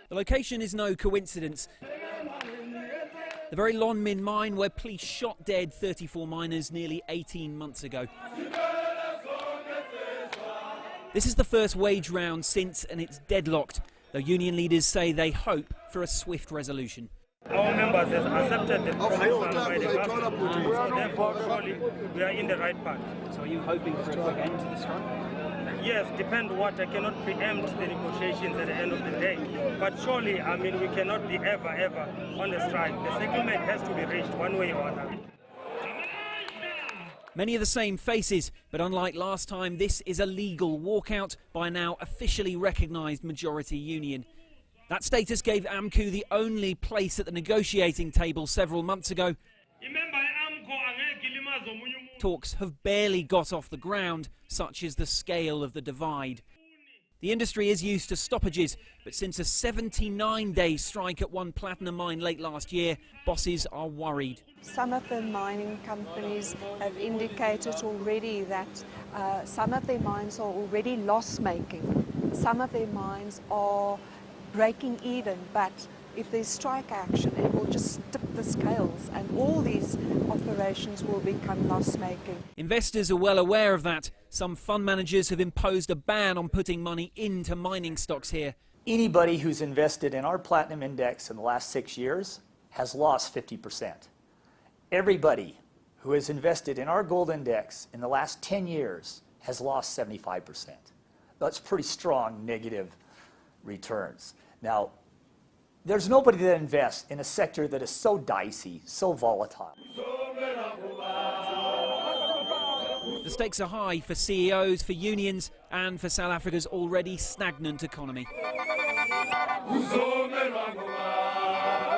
The location is no coincidence. The very Lon Min mine where police shot dead 34 miners nearly 18 months ago. This is the first wage round since, and it's deadlocked, though union leaders say they hope for a swift resolution. Our members have accepted the proposal by the government, so therefore surely we are in the right path. So are you hoping for a quick end to the strike? Yes, depend what. I cannot preempt the negotiations at the end of the day. But surely, I mean, we cannot be ever on the strike. The settlement has to be reached one way or another. Many of the same faces, but unlike last time, this is a legal walkout by a now officially recognised majority union. That status gave AMCU the only place at the negotiating table several months ago. Talks have barely got off the ground, such is the scale of the divide. The industry is used to stoppages, but since a 79-day strike at one platinum mine late last year, bosses are worried. Some of the mining companies have indicated already that some of their mines are already loss-making. Some of their mines are breaking even, but if there's strike action, it will just tip the scales and all these operations will become loss-making. Investors are well aware of that. Some fund managers have imposed a ban on putting money into mining stocks here. Anybody who's invested in our platinum index in the last 6 years has lost 50%. Everybody who has invested in our gold index in the last 10 years has lost 75%. That's pretty strong negative returns. Now, there's nobody that invests in a sector that is so dicey, so volatile. The stakes are high for CEOs, for unions, and for South Africa's already stagnant economy.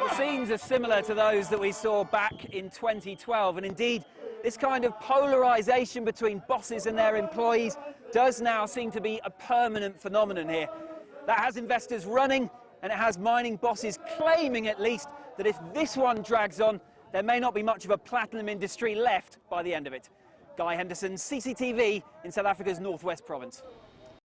The scenes are similar to those that we saw back in 2012, and indeed, this kind of polarisation between bosses and their employees does now seem to be a permanent phenomenon here. That has investors running, and it has mining bosses claiming at least that if this one drags on, there may not be much of a platinum industry left by the end of it. Guy Henderson, CCTV in South Africa's Northwest Province.